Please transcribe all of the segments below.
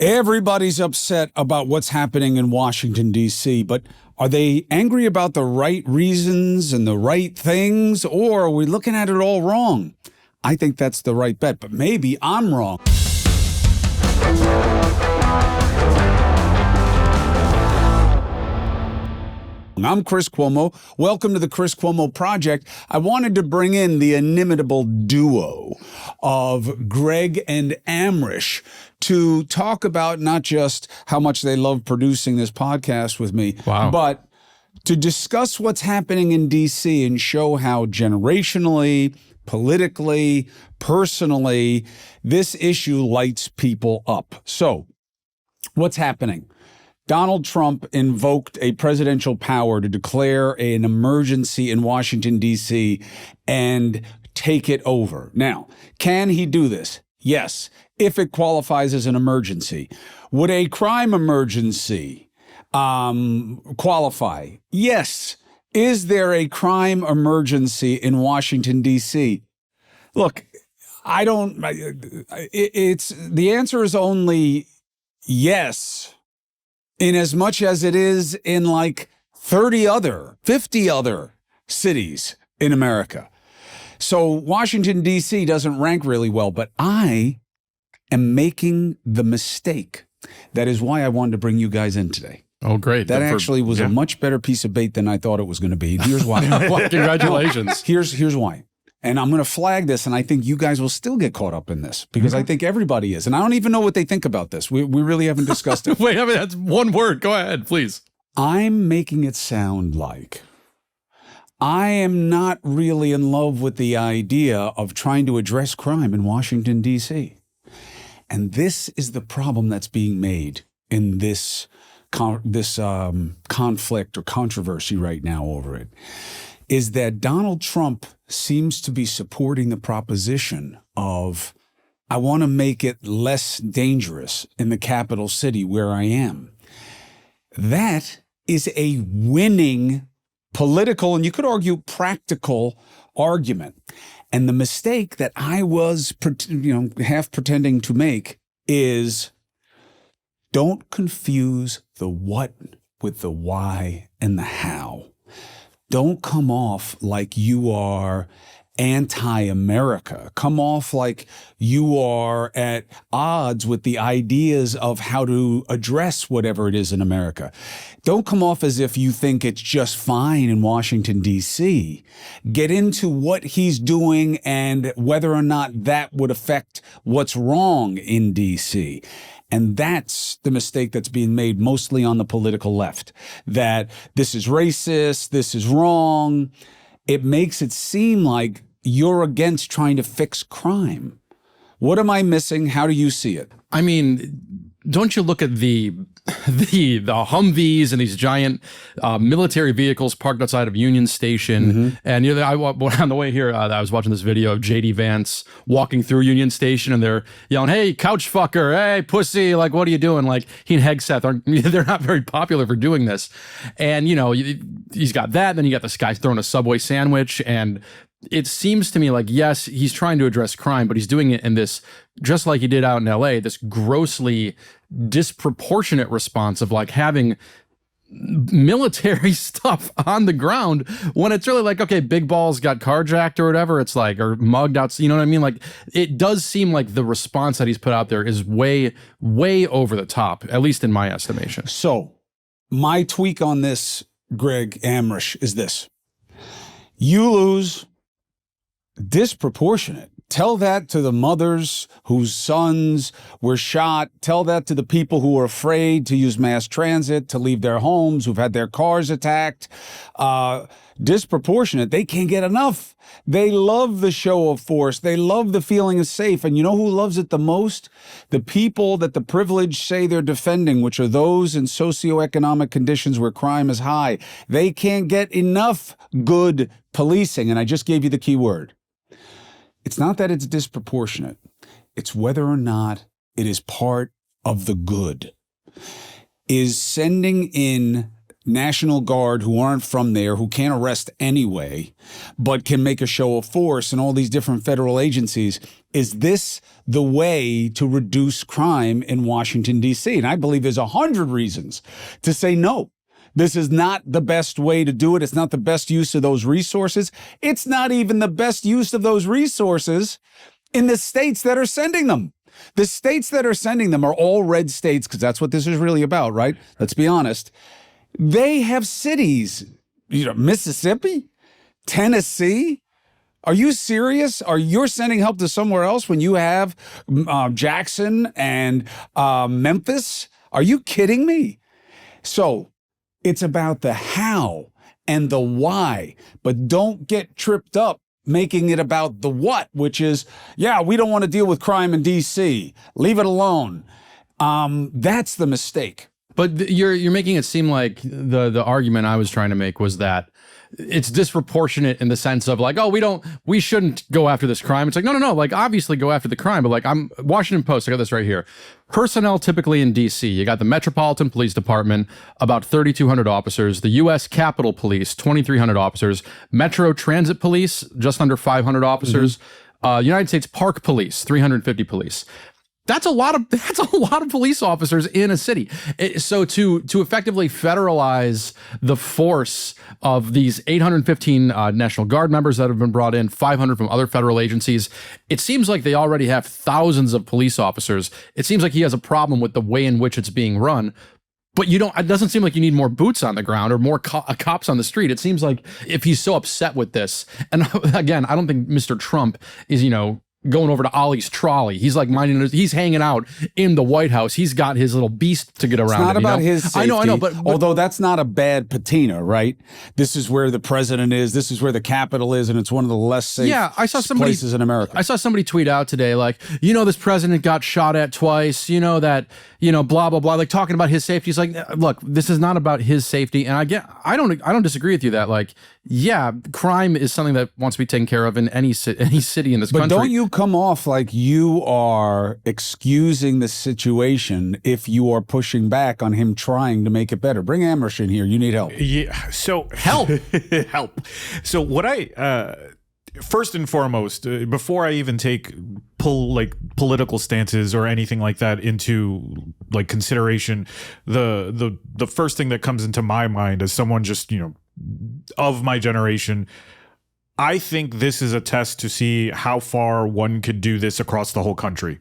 Everybody's upset about what's happening in Washington, D.C., but are they angry about the right reasons and the right things, or are we looking at it all wrong? I think that's the right bet, but maybe I'm wrong. I'm Chris Cuomo. Welcome to the Chris Cuomo Project. I wanted to bring in the inimitable duo of Greg and Amrish to talk about not just how much they love producing this podcast with me, but to discuss what's happening in D.C. and show how generationally, politically, personally, this issue lights people up. So, what's happening? Donald Trump invoked a presidential power to declare an emergency in Washington, D.C. and take it over. Now, can he do this? Yes, if it qualifies as an emergency. Would a crime emergency qualify? Yes. Is there a crime emergency in Washington, D.C.? Look, the answer is only yes, in as much as it is in like 50 other cities in America. So Washington, D.C. doesn't rank really well, but I am making the mistake. That is why I wanted to bring you guys in today. Oh, great. That actually was a much better piece of bait than I thought it was going to be. Here's why. Well, congratulations. Here's why. And I'm going to flag this, and I think you guys will still get caught up in this because I think everybody is. And I don't even know what they think about this. We really haven't discussed it. Wait, that's one word. Go ahead, please. I'm making it sound like I am not really in love with the idea of trying to address crime in Washington, D.C. And this is the problem that's being made in this conflict or controversy right now over it, is that Donald Trump seems to be supporting the proposition of, I want to make it less dangerous in the capital city where I am. That is a winning political, and you could argue practical argument. And the mistake that I was half pretending to make is don't confuse the what with the why and the how. Don't come off like you are anti-America. Come off like you are at odds with the ideas of how to address whatever it is in America. Don't come off as if you think it's just fine in Washington, D.C. Get into what he's doing and whether or not that would affect what's wrong in D.C. And that's the mistake that's being made mostly on the political left, that this is racist, this is wrong. It makes it seem like you're against trying to fix crime. What am I missing? How do you see it? I mean, don't you look at the Humvees and these giant military vehicles parked outside of Union Station? And on the way here, I was watching this video of J.D. Vance walking through Union Station, and they're yelling, "Hey, couch fucker! Hey, pussy! Like, what are you doing?" Like, he and Hegseth they're not very popular for doing this. And he's got that. Then you got this guy throwing a Subway sandwich, and it seems to me like, yes, he's trying to address crime, but he's doing it in this, just like he did out in L.A., this grossly disproportionate response of like having military stuff on the ground when it's really like, okay, Big Balls got carjacked or whatever. It's like, or mugged out. You know what I mean? Like, it does seem like the response that he's put out there is way, way over the top, at least in my estimation. So my tweak on this, Greg Amrish, is this. You lose. Disproportionate. Tell that to the mothers whose sons were shot. Tell that to the people who are afraid to use mass transit, to leave their homes, who've had their cars attacked. Disproportionate. They can't get enough. They love the show of force. They love the feeling of safe. And you know who loves it the most? The people that the privileged say they're defending, which are those in socioeconomic conditions where crime is high. They can't get enough good policing. And I just gave you the key word. It's not that it's disproportionate. It's whether or not it is part of the good. Is sending in National Guard who aren't from there, who can't arrest anyway, but can make a show of force, and all these different federal agencies. Is this the way to reduce crime in Washington, D.C.? And I believe there's 100 reasons to say no. This is not the best way to do it. It's not the best use of those resources. It's not even the best use of those resources in the states that are sending them. The states that are sending them are all red states, because that's what this is really about, right? Let's be honest. They have cities, Mississippi, Tennessee. Are you serious? Are you sending help to somewhere else when you have Jackson and Memphis? Are you kidding me? So it's about the how and the why, but don't get tripped up making it about the what, which is, we don't want to deal with crime in D.C. Leave it alone. That's the mistake. But you're making it seem like the argument I was trying to make was that it's disproportionate in the sense of like, we shouldn't go after this crime. It's like, no. Like, obviously go after the crime, but like, Washington Post, I got this right here. Personnel typically in DC, you got the Metropolitan Police Department, about 3,200 officers, the U.S. Capitol Police, 2,300 officers, Metro Transit Police, just under 500 officers, United States Park Police, 350 police. That's a lot of police officers in a city. So to effectively federalize the force of these 815 National Guard members that have been brought in, 500 from other federal agencies, it seems like they already have thousands of police officers. It seems like he has a problem with the way in which it's being run. But it doesn't seem like you need more boots on the ground or more cops on the street. It seems like if he's so upset with this, and again, I don't think Mr. Trump is, going over to Ollie's trolley. He's like he's hanging out in the White House. He's got his little beast to get around. It's not about his safety. I know, but although that's not a bad patina, right? This is where the president is. This is where the Capitol is, and it's one of the less safe places in America. I saw somebody tweet out today, like, this president got shot at twice, that, blah, blah, blah, like talking about his safety. He's like, look, this is not about his safety. And I don't disagree with you that, like, crime is something that wants to be taken care of in any city in this country. But don't you come off like you are excusing the situation if you are pushing back on him trying to make it better. Bring Amrish in here. You need help. Yeah. So help. So what first and foremost, before I even take political stances or anything like that into like consideration, the first thing that comes into my mind as someone just, of my generation, I think this is a test to see how far one could do this across the whole country.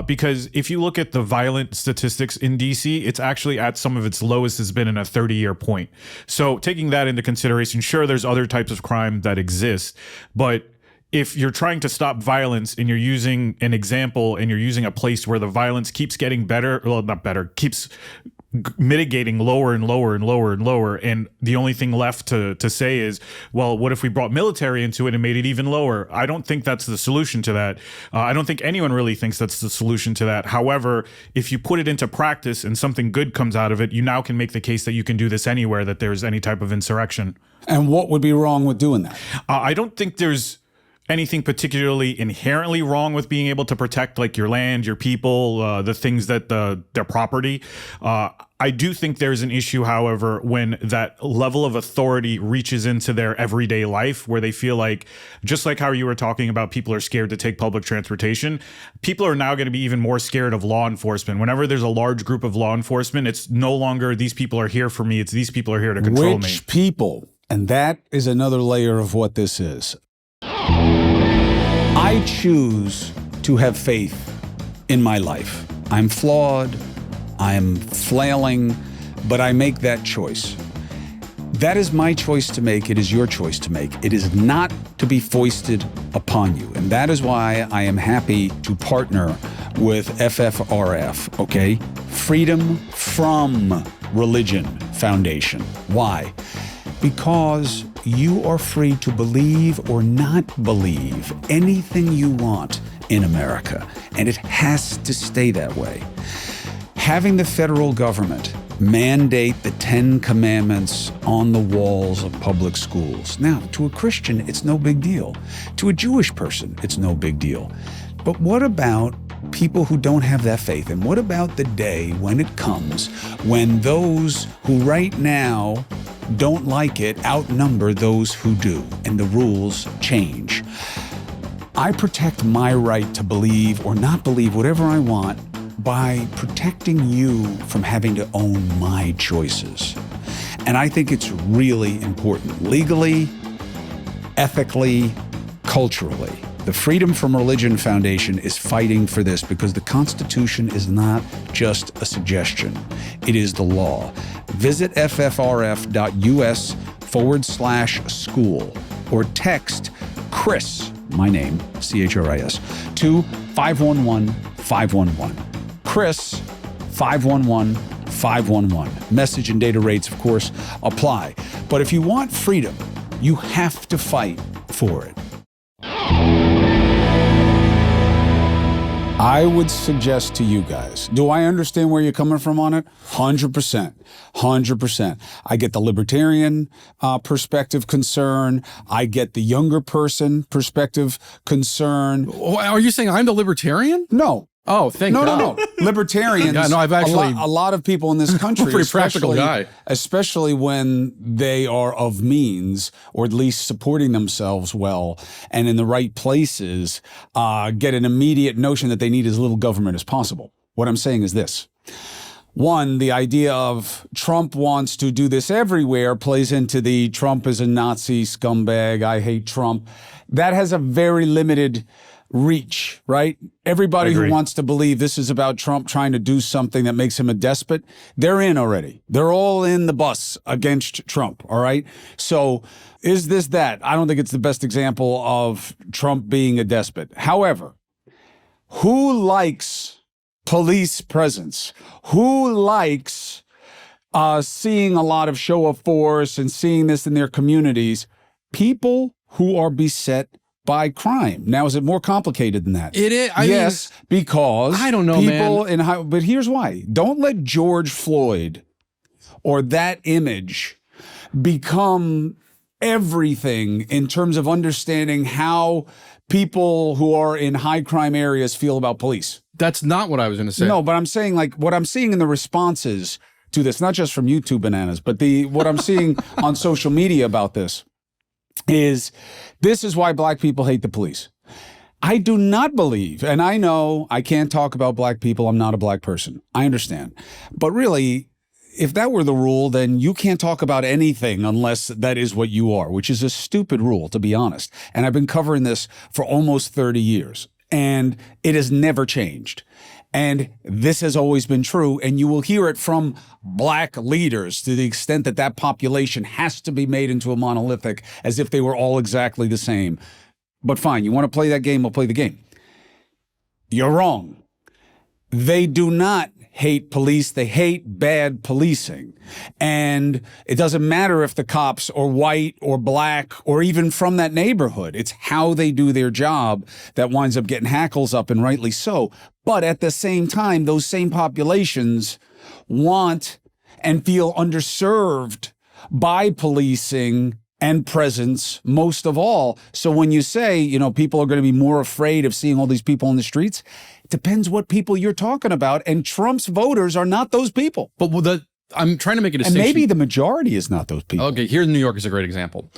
Because if you look at the violent statistics in DC, it's actually at some of its lowest has been in a 30-year point. So taking that into consideration, sure, there's other types of crime that exist, but if you're trying to stop violence and you're using an example and you're using a place where the violence keeps getting better, well, not better, keeps mitigating lower and lower and lower and lower, and the only thing left to say is, well, what if we brought military into it and made it even lower? I don't think that's the solution to that. I don't think anyone really thinks that's the solution to that. However, if you put it into practice and something good comes out of it, you now can make the case that you can do this anywhere that there's any type of insurrection. And what would be wrong with doing that? I don't think there's anything particularly inherently wrong with being able to protect like your land, your people, the things that their property. I do think there's an issue, however, when that level of authority reaches into their everyday life where they feel like, just like how you were talking about people are scared to take public transportation, people are now going to be even more scared of law enforcement. Whenever there's a large group of law enforcement, it's no longer these people are here for me, it's these people are here to control me. Which people? And that is another layer of what this is. I choose to have faith in my life. I'm flawed, I'm flailing, but I make that choice. That is my choice to make. It is your choice to make. It is not to be foisted upon you. And that is why I am happy to partner with FFRF, okay? Freedom from Religion Foundation. Why? Because you are free to believe or not believe anything you want in America, and it has to stay that way. Having the federal government mandate the 10 commandments on the walls of public schools. Now, to a Christian, it's no big deal. To a Jewish person, it's no big deal. But what about people who don't have that faith? And what about the day when it comes when those who right now don't like it outnumber those who do, and the rules change? I protect my right to believe or not believe whatever I want by protecting you from having to own my choices. And I think it's really important, legally, ethically, culturally. The Freedom from Religion Foundation is fighting for this because the Constitution is not just a suggestion. It is the law. Visit ffrf.us/school or text Chris, my name, CHRIS, to 511-511. Chris, 511-511. Message and data rates, of course, apply. But if you want freedom, you have to fight for it. I would suggest to you guys, do I understand where you're coming from on it? 100%. 100%. I get the libertarian perspective concern. I get the younger person perspective concern. Are you saying I'm the libertarian? No. Oh, thank God. No. Libertarians, Yeah, no, I've actually- a lot of people in this country, pretty practical guy. especially when they are of means, or at least supporting themselves well and in the right places, get an immediate notion that they need as little government as possible. What I'm saying is this. One, the idea of Trump wants to do this everywhere plays into the Trump is a Nazi scumbag, I hate Trump. That has a very limited reach, right? Everybody who wants to believe this is about Trump trying to do something that makes him a despot, they're in already. They're all in the bus against Trump, all right? So is this that? I don't think it's the best example of Trump being a despot. However, who likes police presence? Who likes seeing a lot of show of force and seeing this in their communities? People who are beset by crime. Now, is it more complicated than that? It is. Yes, because I don't know, people man. But here's why. Don't let George Floyd or that image become everything in terms of understanding how people who are in high crime areas feel about police. That's not what I was going to say. No, but I'm saying, like, what I'm seeing in the responses to this, not just from YouTube bananas, but what I'm seeing on social media about this is why black people hate the police. I do not believe, and I know I can't talk about black people. I'm not a black person. I understand. But really, if that were the rule, then you can't talk about anything unless that is what you are, which is a stupid rule, to be honest. And I've been covering this for almost 30 years, and it has never changed. And this has always been true, and you will hear it from black leaders to the extent that that population has to be made into a monolithic, as if they were all exactly the same. But fine, you want to play that game, we'll play the game. You're wrong. They do not hate police. They hate bad policing. And it doesn't matter if the cops are white or black or even from that neighborhood. It's how they do their job that winds up getting hackles up, and rightly so. But at the same time, those same populations want and feel underserved by policing and presence most of all. So when you say, people are going to be more afraid of seeing all these people in the streets, it depends what people you're talking about. And Trump's voters are not those people. But I'm trying to make a distinction. And maybe the majority is not those people. Okay, here in New York is a great example.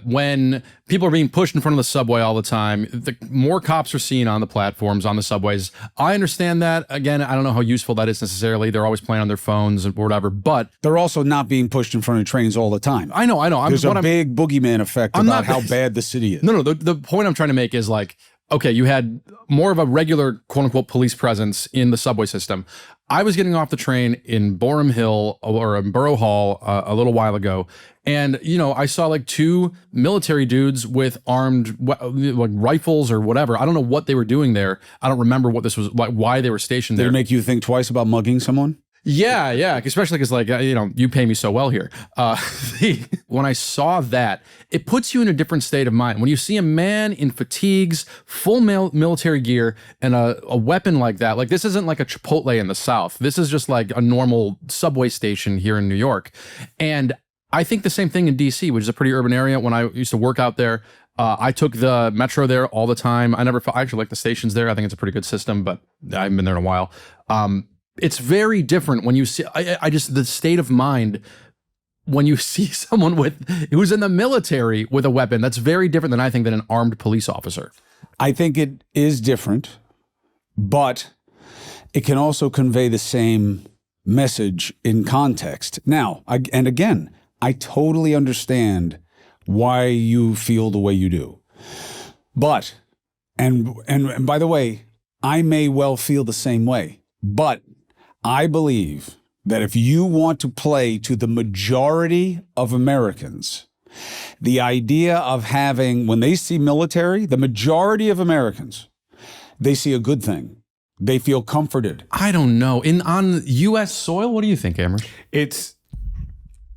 When people are being pushed in front of the subway all the time, the more cops are seen on the platforms, on the subways. I understand that. Again, I don't know how useful that is necessarily. They're always playing on their phones or whatever, but they're also not being pushed in front of trains all the time. I know. There's a big boogeyman effect about how bad the city is. No. The point I'm trying to make is like, okay, you had more of a regular quote unquote police presence in the subway system. I was getting off the train in Boerum Hill or in Borough Hall a little while ago. And, I saw like two military dudes with armed like rifles or whatever. I don't know what they were doing there. I don't remember what this was like, why they were stationed there. Did it make you think twice about mugging someone? Yeah, especially because like, you pay me so well here. When I saw that, it puts you in a different state of mind. When you see a man in fatigues, full military gear, and a weapon like that, like this isn't like a Chipotle in the South. This is just like a normal subway station here in New York. And I think the same thing in DC, which is a pretty urban area. When I used to work out there, I took the metro there all the time. I actually like the stations there. I think it's a pretty good system, but I haven't been there in a while. It's very different when you see, I just, the state of mind when you see someone who's in the military with a weapon, that's very different than I think than an armed police officer. I think it is different, but it can also convey the same message in context. Now, and again, I totally understand why you feel the way you do. But, and by the way, I may well feel the same way, but I believe that if you want to play to the majority of Americans, the idea of having, when they see military, the majority of Americans, they see a good thing. They feel comforted. I don't know. On U.S. soil, what do you think, Amber?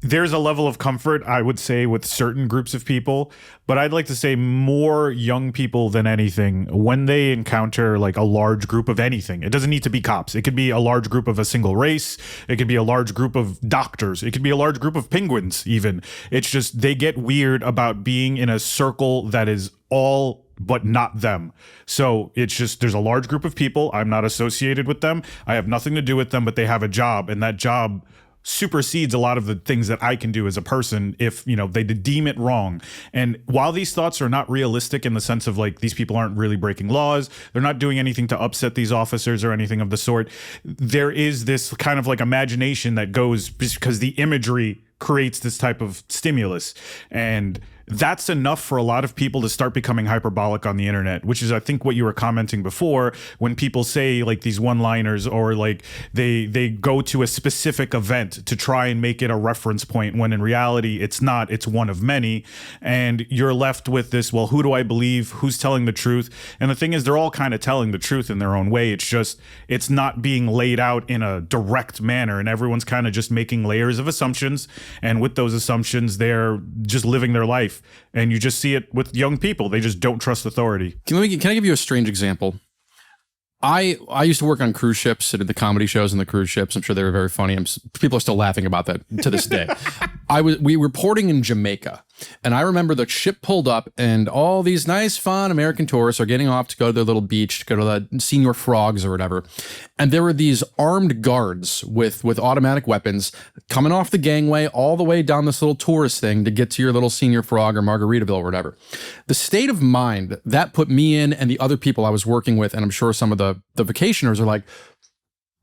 There's a level of comfort, I would say, with certain groups of people, but I'd like to say more young people than anything, when they encounter like a large group of anything. It doesn't need to be cops. It could be a large group of a single race. It could be a large group of doctors. It could be a large group of penguins, even. It's just they get weird about being in a circle that is all but not them. So it's just, there's a large group of people. I'm not associated with them. I have nothing to do with them, but they have a job, and that job supersedes a lot of the things that I can do as a person if, they deem it wrong. And while these thoughts are not realistic in the sense of like these people aren't really breaking laws, they're not doing anything to upset these officers or anything of the sort, there is this kind of like imagination that goes because the imagery creates this type of stimulus. And that's enough for a lot of people to start becoming hyperbolic on the internet, which is, I think, what you were commenting before when people say like these one-liners or like they go to a specific event to try and make it a reference point when in reality it's not. It's one of many. And you're left with this, well, who do I believe? Who's telling the truth? And the thing is, they're all kind of telling the truth in their own way. It's just, it's not being laid out in a direct manner, and everyone's kind of just making layers of assumptions. And with those assumptions, they're just living their life. And you just see it with young people. They just don't trust authority. Can I give you a strange example? I used to work on cruise ships and did the comedy shows on the cruise ships. I'm sure they were very funny. People are still laughing about that to this day. We were porting in Jamaica, and I remember the ship pulled up and all these nice, fun American tourists are getting off to go to their little beach, to go to the Senior Frogs or whatever. And there were these armed guards with automatic weapons coming off the gangway all the way down this little tourist thing to get to your little Senior Frog or Margaritaville or whatever. The state of mind that put me in and the other people I was working with, and I'm sure some of the vacationers are like,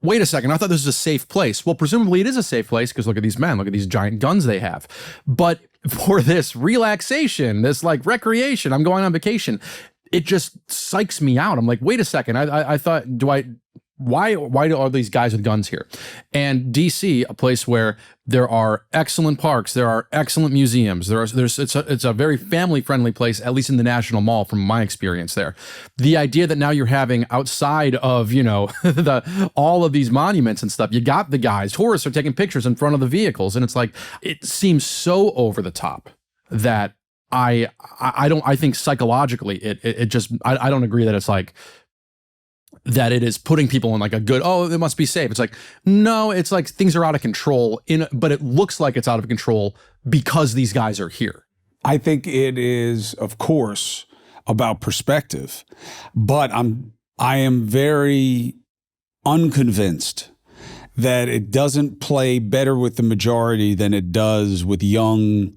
wait a second, I thought this was a safe place. Well, presumably it is a safe place because look at these men, look at these giant guns they have. But for this relaxation, this like recreation, I'm going on vacation, it just psychs me out. I'm like, wait a second, I thought, why do all these guys with guns here? And DC, a place where there are excellent parks, there are excellent museums, it's a very family-friendly place, at least in the National Mall from my experience there. The idea that now you're having outside of, all of these monuments and stuff, you got the guys, tourists are taking pictures in front of the vehicles, and it's like, it seems so over the top that I think psychologically it just, I don't agree that it's like, that it is putting people in like a good, oh, it must be safe. It's like, no, it's like things are out of control, but it looks like it's out of control because these guys are here. I think it is, of course, about perspective, but I am very unconvinced that it doesn't play better with the majority than it does with young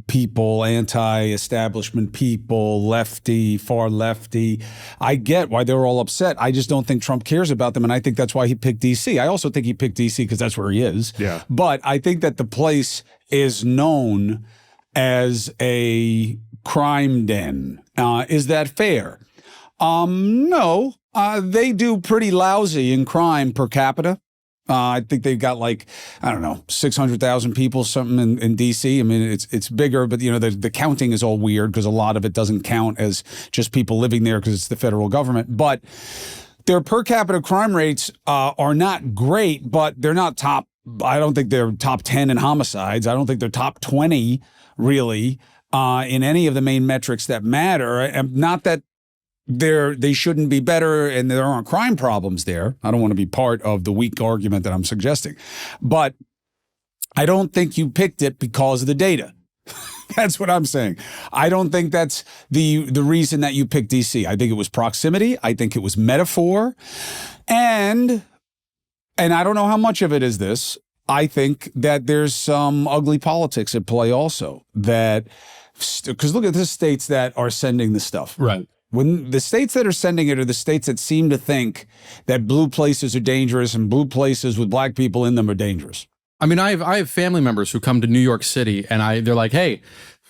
people, anti-establishment people, lefty, far lefty. I get why they're all upset. I just don't think Trump cares about them, and I think that's why he picked D.C. I also think he picked D.C. because that's where he is. Yeah. But I think that the place is known as a crime den. Is that fair? No. They do pretty lousy in crime per capita. I think they've got 600,000 people, something in D.C. I mean, it's bigger, but the counting is all weird because a lot of it doesn't count as just people living there because it's the federal government. But their per capita crime rates are not great, but they're not top. I don't think they're top 10 in homicides. I don't think they're top 20 really in any of the main metrics that matter. And not that they shouldn't be better and there aren't crime problems there. I don't want to be part of the weak argument that I'm suggesting. But I don't think you picked it because of the data. That's what I'm saying. I don't think that's the reason that you picked DC. I think it was proximity. I think it was metaphor. And I don't know how much of it is this. I think that there's some ugly politics at play also. That, because look at the states that are sending the stuff. Right. When the states that are sending it are the states that seem to think that blue places are dangerous and blue places with black people in them are dangerous. I mean, I have family members who come to New York City, and they're like, "Hey,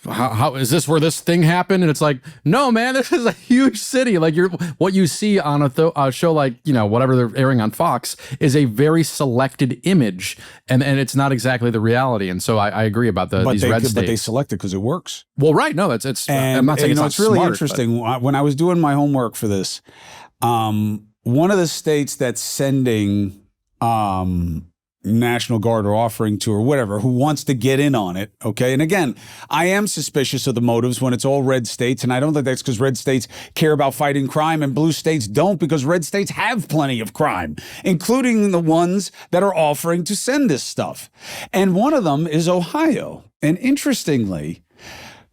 how is this where this thing happened?" And it's like, "No, man, this is a huge city. Like what you see on a show like whatever they're airing on Fox is a very selected image, and it's not exactly the reality." And so I agree about these red states. But they select it because it works. Well, right? No, it's. And I'm not saying it's really smart, interesting. When I was doing my homework for this, one of the states that's sending National Guard or offering to or whatever, who wants to get in on it, okay? And again, I am suspicious of the motives when it's all red states, and I don't think that's because red states care about fighting crime and blue states don't, because red states have plenty of crime, including the ones that are offering to send this stuff. And one of them is Ohio. And interestingly,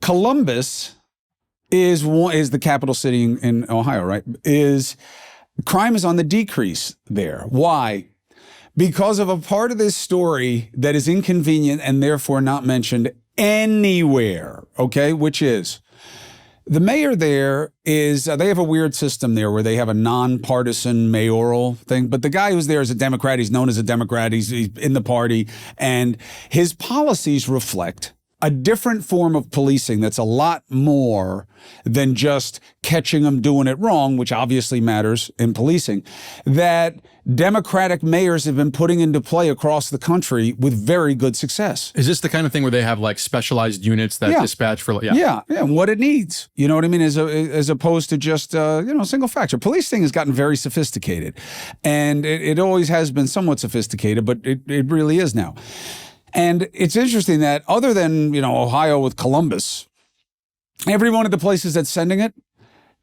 Columbus is the capital city in Ohio, right? Crime is on the decrease there. Why? Because of a part of this story that is inconvenient and therefore not mentioned anywhere, okay? Which is, the mayor there is, they have a weird system there where they have a nonpartisan mayoral thing, but the guy who's there is a Democrat. He's known as a Democrat. He's in the party, and his policies reflect a different form of policing that's a lot more than just catching them doing it wrong, which obviously matters in policing, that Democratic mayors have been putting into play across the country with very good success. Is this the kind of thing where they have like specialized units that dispatch for? Yeah, what it needs. You know what I mean? As opposed to just single factor. Policing has gotten very sophisticated, and it always has been somewhat sophisticated, but it really is now. And it's interesting that other than, Ohio with Columbus, every one of the places that's sending it,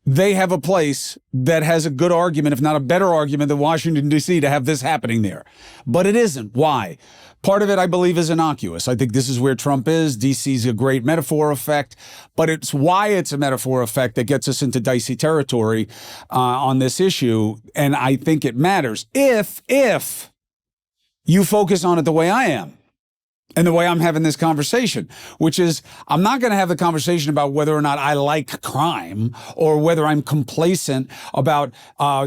they have a place that has a good argument, if not a better argument than Washington, D.C. to have this happening there. But it isn't. Why? Part of it, I believe, is innocuous. I think this is where Trump is. D.C.'s a great metaphor effect, but it's why it's a metaphor effect that gets us into dicey territory on this issue. And I think it matters if you focus on it the way I am. And the way I'm having this conversation, which is, I'm not going to have the conversation about whether or not I like crime or whether I'm complacent about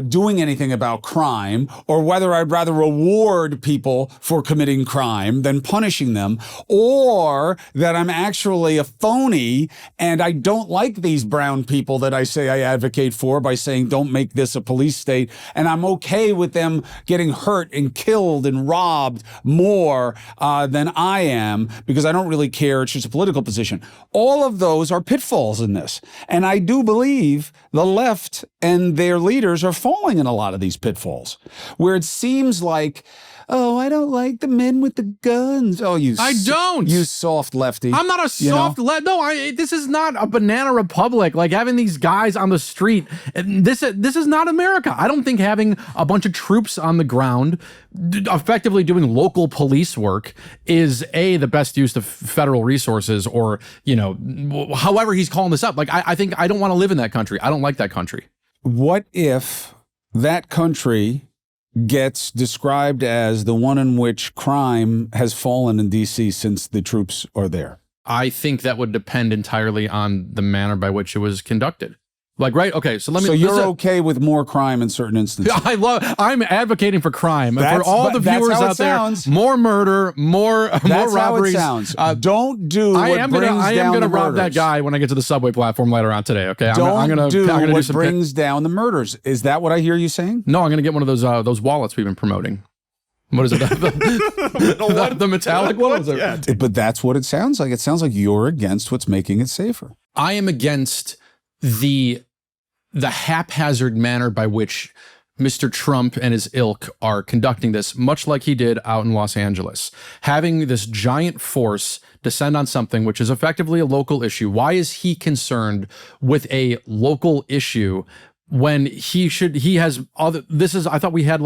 doing anything about crime or whether I'd rather reward people for committing crime than punishing them, or that I'm actually a phony and I don't like these brown people that I say I advocate for by saying don't make this a police state, and I'm okay with them getting hurt and killed and robbed more than I am, because I don't really care. It's just a political position. All of those are pitfalls in this. And I do believe the left and their leaders are falling in a lot of these pitfalls, where it seems like, oh, I don't like the men with the guns. Oh, you soft lefty. I'm not a soft lefty. No, this is not a banana republic. Like having these guys on the street. This is not America. I don't think having a bunch of troops on the ground effectively doing local police work is the best use of federal resources, or, however he's calling this up. Like, I think I don't want to live in that country. I don't like that country. What if that country gets described as the one in which crime has fallen in D.C. since the troops are there? I think that would depend entirely on the manner by which it was conducted. Like, right? Okay, so So you're okay with more crime in certain instances? I'm advocating for crime. For all the viewers out there, more murder, more robberies. That's how it sounds. Don't do what brings down the murders. I am going to rob that guy when I get to the subway platform later on today, okay? I'm going to do what brings down the murders. Is that what I hear you saying? No, I'm going to get one of those wallets we've been promoting. What is it? The metallic one? Yeah. But that's what it sounds like. It sounds like you're against what's making it safer. I am against the haphazard manner by which Mr. Trump and his ilk are conducting this, much like he did out in Los Angeles. Having this giant force descend on something which is effectively a local issue. Why is he concerned with a local issue when I thought we had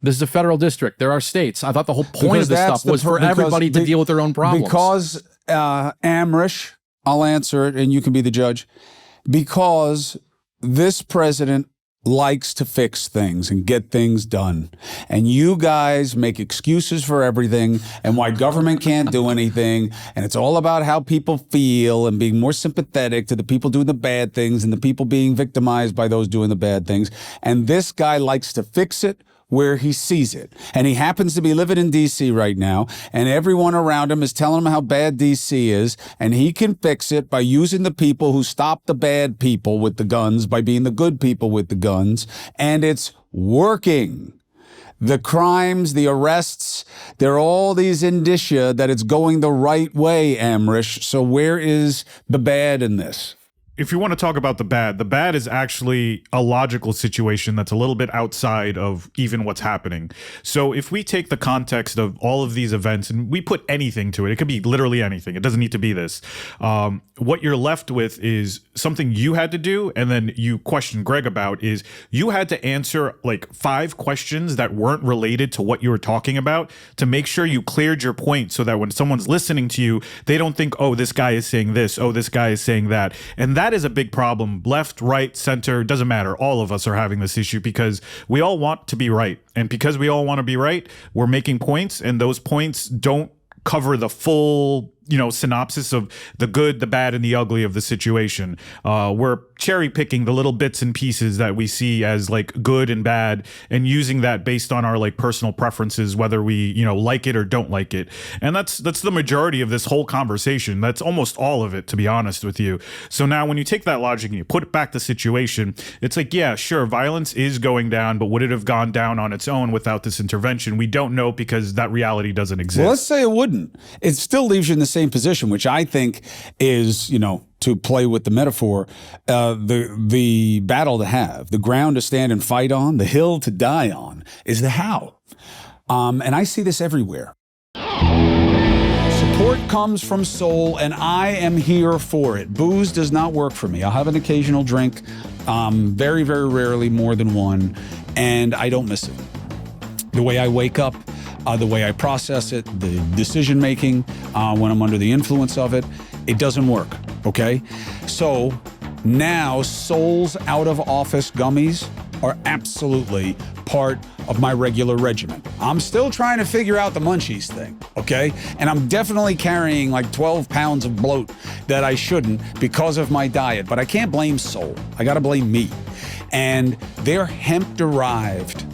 this is a federal district. There are states. I thought the whole point of this stuff was for everybody to deal with their own problems. Because Amrish I'll answer it and you can be the judge. Because this president likes to fix things and get things done. And you guys make excuses for everything and why government can't do anything. And it's all about how people feel and being more sympathetic to the people doing the bad things and the people being victimized by those doing the bad things. And this guy likes to fix it where he sees it. And he happens to be living in D.C. right now, and everyone around him is telling him how bad D.C. is, and he can fix it by using the people who stop the bad people with the guns by being the good people with the guns, and it's working. The crimes, the arrests, there are all these indicia that it's going the right way, Amrish. So where is the bad in this? If you want to talk about the bad is actually a logical situation that's a little bit outside of even what's happening. So if we take the context of all of these events and we put anything to it, it could be literally anything. It doesn't need to be this. What you're left with is something you had to do, and then you question Greg about is you had to answer like 5 questions that weren't related to what you were talking about to make sure you cleared your point so that when someone's listening to you, they don't think, oh, this guy is saying this, oh, this guy is saying that. And that is a big problem. Left, right, center, doesn't matter. All of us are having this issue because we all want to be right. And because we all want to be right, we're making points, and those points don't cover the full, synopsis of the good, the bad, and the ugly of the situation. We're cherry picking the little bits and pieces that we see as like good and bad and using that based on our like personal preferences, whether we, like it or don't like it. And that's the majority of this whole conversation. That's almost all of it, to be honest with you. So now when you take that logic and you put it back to situation, it's like, yeah, sure, violence is going down, but would it have gone down on its own without this intervention? We don't know because that reality doesn't exist. Well, let's say it wouldn't. It still leaves you in the same position, which I think is, to play with the metaphor, the battle to have, the ground to stand and fight on, the hill to die on is the how. And I see this everywhere. Support comes from soul, and I am here for it. Booze does not work for me. I'll have an occasional drink, very, very rarely more than one, and I don't miss it. The way I wake up, the way I process it, the decision making when I'm under the influence of it, it doesn't work, okay? So now Soul's out-of-office gummies are absolutely part of my regular regimen. I'm still trying to figure out the munchies thing, okay? And I'm definitely carrying like 12 pounds of bloat that I shouldn't because of my diet, but I can't blame Soul. I gotta blame me. And they're hemp-derived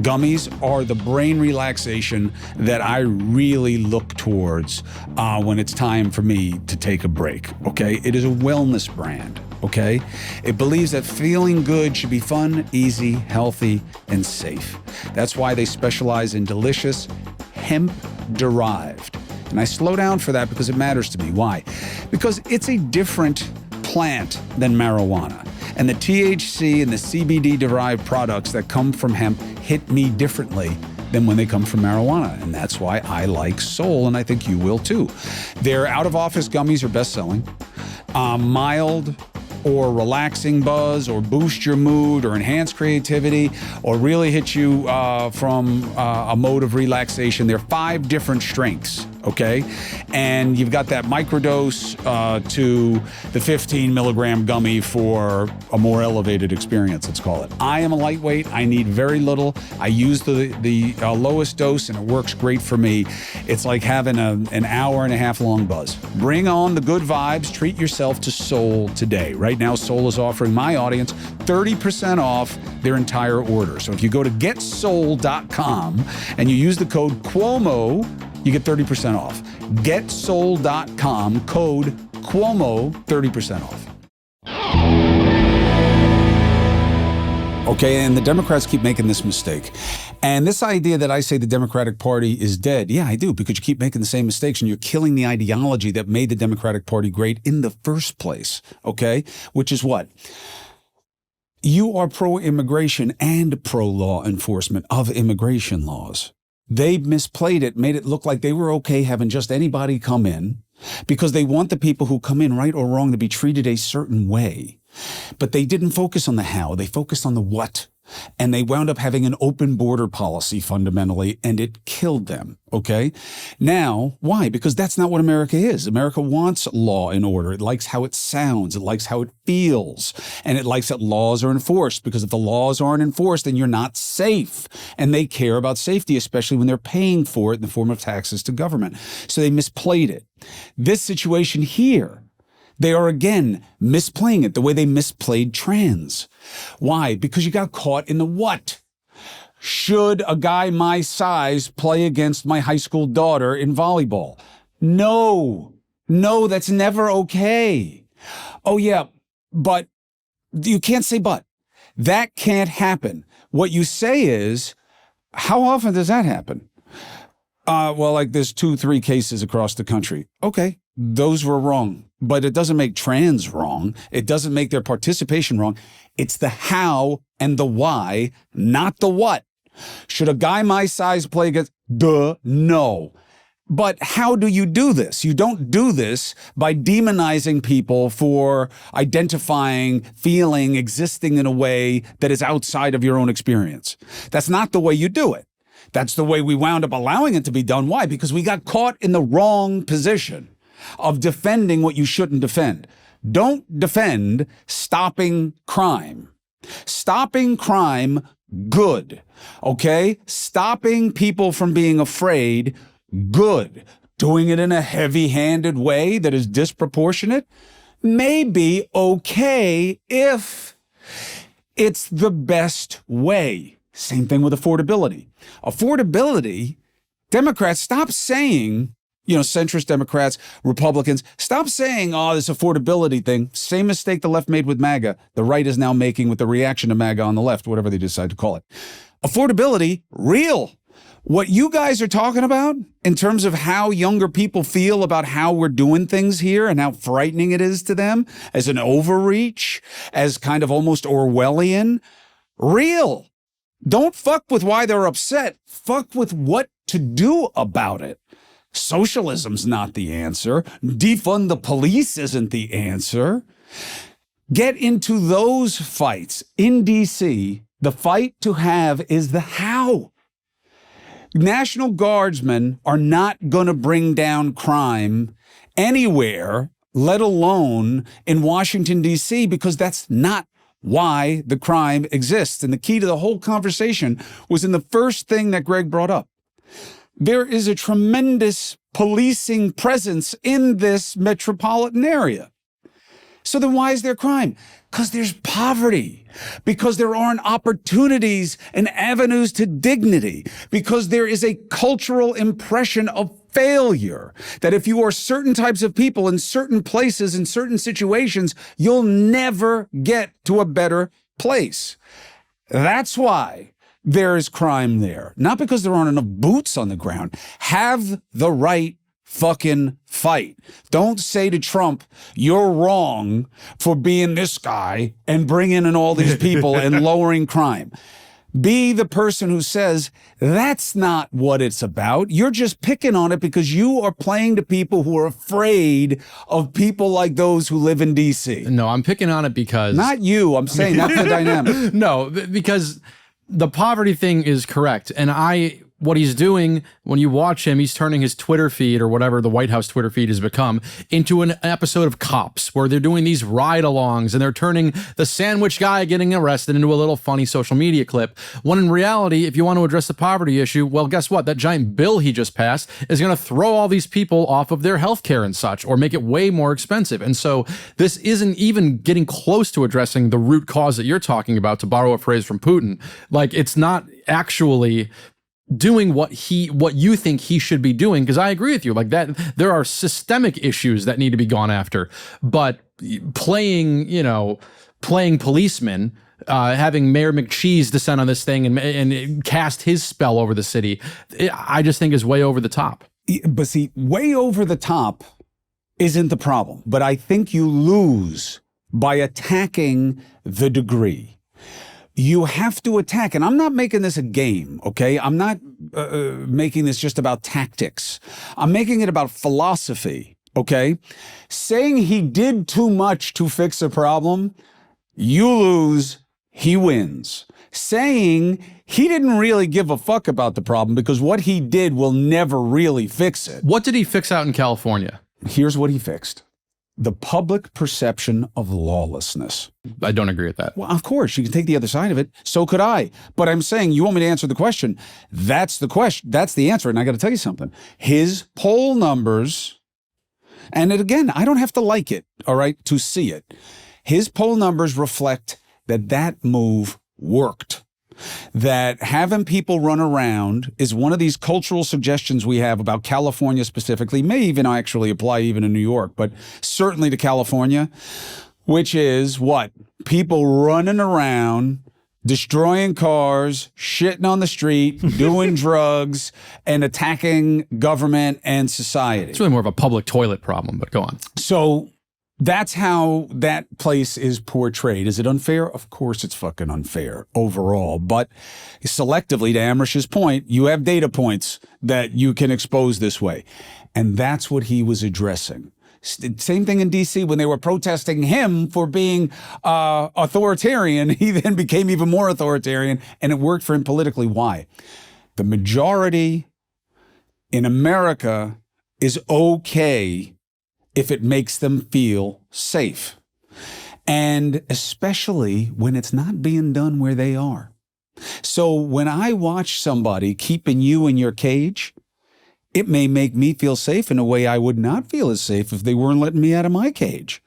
gummies are the brain relaxation that I really look towards when it's time for me to take a break, okay? It is a wellness brand, okay? It believes that feeling good should be fun, easy, healthy, and safe. That's why they specialize in delicious hemp-derived. And I slow down for that because it matters to me. Why? Because it's a different plant than marijuana. And the THC and the CBD-derived products that come from hemp hit me differently than when they come from marijuana. And that's why I like Soul, and I think you will too. Their out-of-office gummies are best-selling. Mild or relaxing buzz or boost your mood or enhance creativity or really hit you from a mode of relaxation. There are 5 different strengths, okay? And you've got that microdose to the 15 milligram gummy for a more elevated experience, let's call it. I am a lightweight. I need very little. I use the lowest dose and it works great for me. It's like having an hour and a half long buzz. Bring on the good vibes. Treat yourself to Soul today. Right now, Soul is offering my audience 30% off their entire order. So if you go to getsoul.com and you use the code Cuomo, you get 30% off. Getsoul.com, code Cuomo, 30% off. Okay, and the Democrats keep making this mistake. And this idea that I say the Democratic Party is dead, yeah, I do, because you keep making the same mistakes and you're killing the ideology that made the Democratic Party great in the first place, okay? Which is what? You are pro-immigration and pro-law enforcement of immigration laws. They misplayed it, made it look like they were okay having just anybody come in because they want the people who come in, right or wrong, to be treated a certain way. But they didn't focus on the how. They focused on the what. And they wound up having an open border policy fundamentally, and it killed them. Okay. Now, why? Because that's not what America is. America wants law and order. It likes how it sounds. It likes how it feels. And it likes that laws are enforced, because if the laws aren't enforced, then you're not safe. And they care about safety, especially when they're paying for it in the form of taxes to government. So they misplayed it. This situation here, they are again misplaying it the way they misplayed trans. Why? Because you got caught in the what? Should a guy my size play against my high school daughter in volleyball? No, that's never okay. Oh yeah, but you can't say but. That can't happen. What you say is, how often does that happen? Well, like there's 2-3 cases across the country. Okay, those were wrong, but it doesn't make trans wrong. It doesn't make their participation wrong. It's the how and the why, not the what. Should a guy my size play against? No. But how do you do this? You don't do this by demonizing people for identifying, feeling, existing in a way that is outside of your own experience. That's not the way you do it. That's the way we wound up allowing it to be done. Why? Because we got caught in the wrong position of defending what you shouldn't defend. Don't defend stopping crime. Stopping crime, good. Okay? Stopping people from being afraid, good. Doing it in a heavy-handed way that is disproportionate may be okay if it's the best way. Same thing with affordability. Affordability, Democrats, stop saying, centrist Democrats, Republicans, stop saying, oh, this affordability thing. Same mistake the left made with MAGA, the right is now making with the reaction to MAGA on the left, whatever they decide to call it. Affordability, real. What you guys are talking about in terms of how younger people feel about how we're doing things here and how frightening it is to them as an overreach, as kind of almost Orwellian, real. Don't fuck with why they're upset. Fuck with what to do about it. Socialism's not the answer. Defund the police isn't the answer. Get into those fights. In D.C., the fight to have is the how. National Guardsmen are not going to bring down crime anywhere, let alone in Washington, D.C., because that's not why the crime exists. And the key to the whole conversation was in the first thing that Greg brought up. There is a tremendous policing presence in this metropolitan area. So then why is there crime? Because there's poverty, because there aren't opportunities and avenues to dignity, because there is a cultural impression of failure, that if you are certain types of people in certain places, in certain situations, you'll never get to a better place. That's why there is crime there. Not because there aren't enough boots on the ground. Have the right fucking fight. Don't say to Trump, you're wrong for being this guy and bringing in all these people and lowering crime. Be the person who says, that's not what it's about. You're just picking on it because you are playing to people who are afraid of people like those who live in D.C. No, I'm picking on it because... Not you. I'm saying that's the dynamic. No, because the poverty thing is correct. And what he's doing, when you watch him, he's turning his Twitter feed, or whatever the White House Twitter feed has become, into an episode of Cops, where they're doing these ride-alongs, and they're turning the sandwich guy getting arrested into a little funny social media clip, when in reality, if you want to address the poverty issue, well, guess what? That giant bill he just passed is going to throw all these people off of their health care and such, or make it way more expensive. And so this isn't even getting close to addressing the root cause that you're talking about, to borrow a phrase from Putin. Like, it's not actually doing what you think he should be doing, because I agree with you, like that there are systemic issues that need to be gone after, but playing policeman, having Mayor McCheese descend on this thing and cast his spell over the city, I just think is way over the top. But see, way over the top isn't the problem, but I think you lose by attacking the degree. You have to attack, and I'm not making this a game, okay? I'm not making this just about tactics. I'm making it about philosophy, okay? Saying he did too much to fix a problem, you lose, he wins, saying he didn't really give a fuck about the problem because what he did will never really fix it. What did he fix out in California? Here's what he fixed: the public perception of lawlessness. I don't agree with that. Well, of course, you can take the other side of it. So could I. But I'm saying, you want me to answer the question. That's the question. That's the answer. And I got to tell you something. His poll numbers, and again, I don't have to like it, all right, to see it. His poll numbers reflect that move worked. That having people run around is one of these cultural suggestions we have about California specifically, may even actually apply even in New York, but certainly to California, which is what? People running around, destroying cars, shitting on the street, doing drugs, and attacking government and society. It's really more of a public toilet problem, but go on. So that's how that place is portrayed. Is it unfair? Of course it's fucking unfair overall. But selectively, to Amrish's point, you have data points that you can expose this way. And that's what he was addressing. Same thing in D.C. when they were protesting him for being authoritarian. He then became even more authoritarian, and it worked for him politically. Why? The majority in America is okay if it makes them feel safe. And especially when it's not being done where they are. So when I watch somebody keeping you in your cage, it may make me feel safe in a way I would not feel as safe if they weren't letting me out of my cage.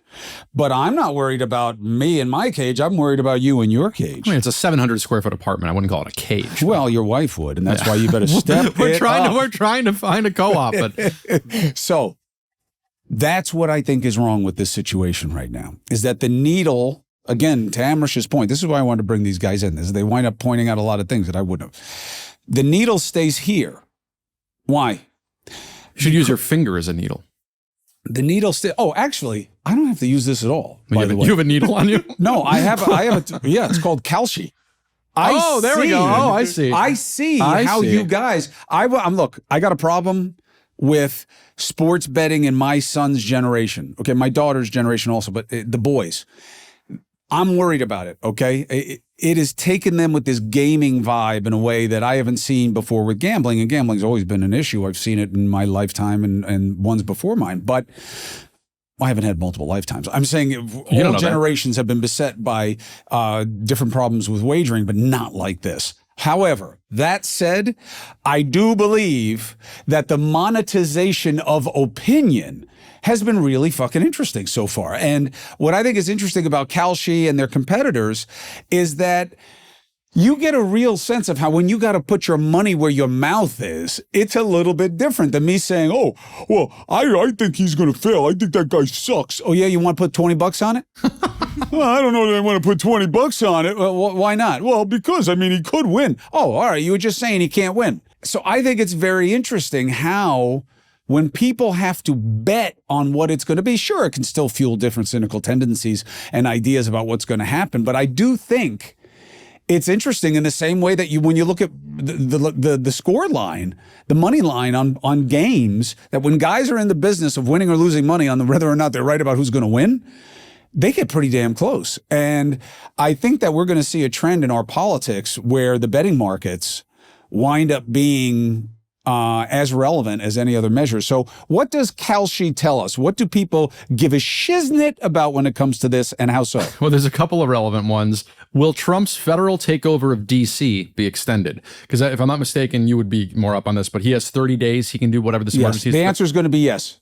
But I'm not worried about me in my cage. I'm worried about you in your cage. I mean, it's a 700 square foot apartment. I wouldn't call it a cage. Well, your wife would, and that's why you better step we're it trying up. We're trying to find a co-op. But So that's what I think is wrong with this situation right now, is that the needle, again, to Amrish's point, this is why I wanted to bring these guys in, is they wind up pointing out a lot of things that I wouldn't have. The needle stays here. Why? you should use your finger as a needle. The needle oh, actually, I don't have to use this at all, by the way. You have a needle on you? No, I have yeah, it's called calci. There we go. Oh, I see. I see how you guys, look, I got a problem with sports betting in my son's generation. Okay, my daughter's generation also, but the boys. I'm worried about it, okay? It has taken them with this gaming vibe in a way that I haven't seen before with gambling, and gambling's always been an issue. I've seen it in my lifetime and ones before mine, but I haven't had multiple lifetimes. I'm saying all generations have been beset by different problems with wagering, but not like this. However, that said, I do believe that the monetization of opinion has been really fucking interesting so far. And what I think is interesting about Kalshi and their competitors is that you get a real sense of how when you got to put your money where your mouth is, it's a little bit different than me saying, oh, well, I think he's going to fail. I think that guy sucks. Oh, yeah, you want to put $20 on it? Well, I don't know that I want to put $20 on it. Well, why not? Well, because, he could win. Oh, all right, you were just saying he can't win. So I think it's very interesting how when people have to bet on what it's going to be, sure, it can still fuel different cynical tendencies and ideas about what's going to happen. But I do think it's interesting in the same way that when you look at the score line, the money line on games, that when guys are in the business of winning or losing money on whether or not they're right about who's going to win, they get pretty damn close. And I think that we're going to see a trend in our politics where the betting markets wind up being as relevant as any other measure. So what does Kalshi tell us? What do people give a shiznit about when it comes to this, and how so? Well, there's a couple of relevant ones. Will Trump's federal takeover of D.C. be extended? Because if I'm not mistaken, you would be more up on this, but he has 30 days. He can do whatever this emergency is. The answer is going to be yes.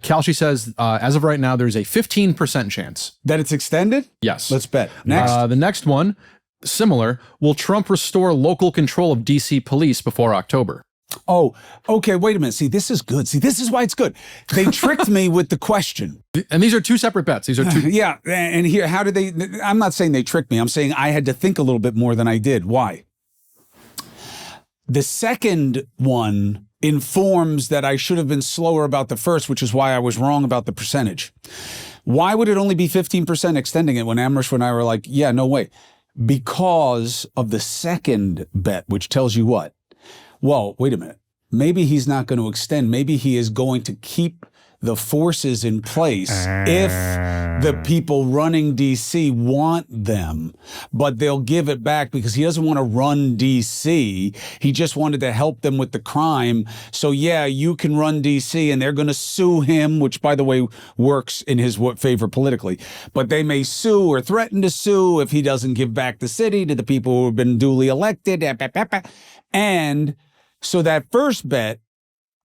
Kalshi says, as of right now, there's a 15% chance. That it's extended? Yes. Let's bet. Next. The next one, similar. Will Trump restore local control of D.C. police before October? Oh, okay, wait a minute. See, this is good. See, this is why it's good. They tricked me with the question. And these are two separate bets. These are two. Yeah, and here, how did they, I'm not saying they tricked me. I'm saying I had to think a little bit more than I did. Why? The second one informs that I should have been slower about the first, which is why I was wrong about the percentage. Why would it only be 15% extending it when Amrish and I were like, yeah, no way? Because of the second bet, which tells you what? Well, wait a minute. Maybe he's not going to extend. Maybe he is going to keep the forces in place if the people running D.C. want them, but they'll give it back because he doesn't want to run D.C. He just wanted to help them with the crime. So yeah, you can run D.C. and they're going to sue him, which by the way works in his favor politically, but they may sue or threaten to sue if he doesn't give back the city to the people who have been duly elected. And so that first bet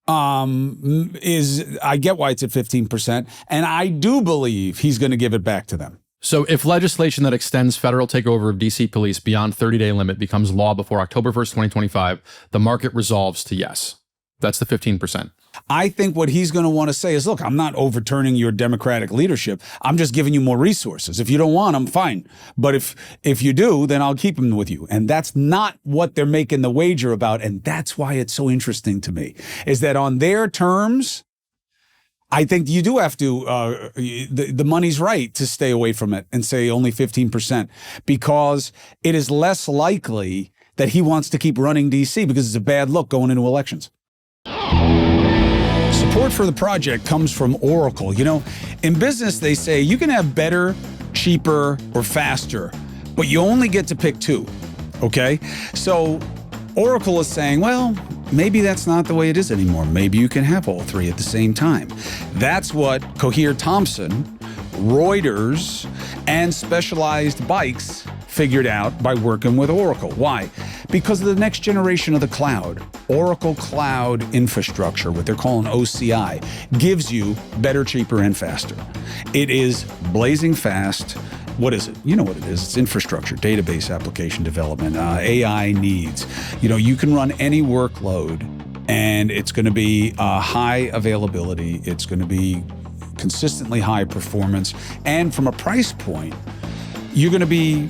is, I get why it's at 15%, and I do believe he's going to give it back to them. So if legislation that extends federal takeover of DC police beyond 30-day limit becomes law before October 1st, 2025, the market resolves to yes. That's the 15%. I think what he's going to want to say is, look, I'm not overturning your democratic leadership. I'm just giving you more resources. If you don't want them, fine. But if you do, then I'll keep them with you. And that's not what they're making the wager about. And that's why it's so interesting to me, is that on their terms, I think you do have to, the money's right to stay away from it and say only 15%, because it is less likely that he wants to keep running DC because it's a bad look going into elections. Support for the project comes from Oracle. You know, in business, they say you can have better, cheaper, or faster, but you only get to pick two, okay? So Oracle is saying, well, maybe that's not the way it is anymore. Maybe you can have all three at the same time. That's what Cohere Thompson, Reuters, and Specialized Bikes figured out by working with Oracle. Why? Because of the next generation of the cloud. Oracle Cloud Infrastructure, what they're calling OCI, gives you better, cheaper, and faster. It is blazing fast. What is it? You know what it is. It's infrastructure, database application development, AI needs. You know, you can run any workload and it's going to be high availability. It's going to be consistently high performance. And from a price point, you're going to be,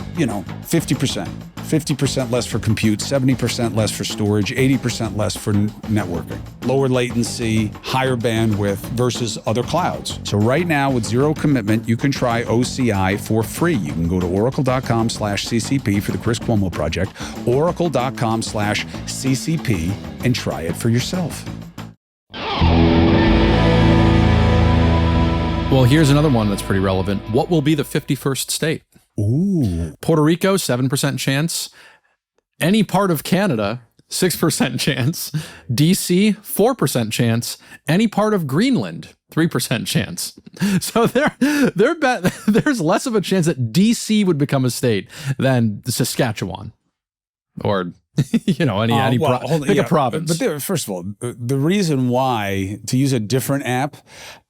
50% less for compute, 70% less for storage, 80% less for networking. Lower latency, higher bandwidth versus other clouds. So right now with zero commitment, you can try OCI for free. You can go to oracle.com/CCP for the Chris Cuomo project, oracle.com/CCP, and try it for yourself. Well, here's another one that's pretty relevant. What will be the 51st state? Ooh. Puerto Rico, 7% chance. Any part of Canada, 6% chance. DC, 4% chance. Any part of Greenland, 3% chance. So there's less of a chance that DC would become a state than Saskatchewan or pick a province. But there, first of all, the reason why to use a different app,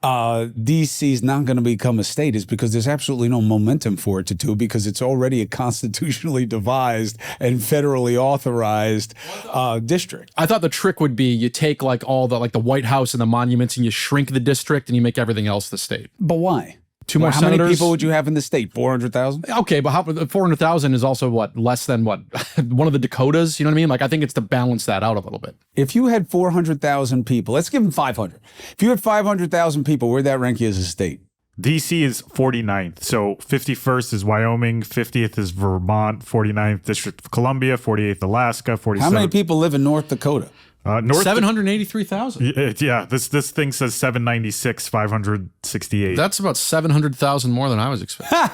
DC is not going to become a state is because there's absolutely no momentum for it to do, because it's already a constitutionally devised and federally authorized district. I thought the trick would be you take like all the the White House and the monuments and you shrink the district and you make everything else the state. But why? Two more how senators. many people would you have in the state? 400,000? Okay, but 400,000 is also less than one of the Dakotas? You know what I mean? I think it's to balance that out a little bit. If you had 400,000 people, let's give them 500. If you had 500,000 people, where'd that rank you as a state? DC is 49th. So 51st is Wyoming, 50th is Vermont, 49th District of Columbia, 48th Alaska, 47th. How many people live in North Dakota? 783,000. Yeah, this thing says 796, 568. That's about 700,000 more than I was expecting.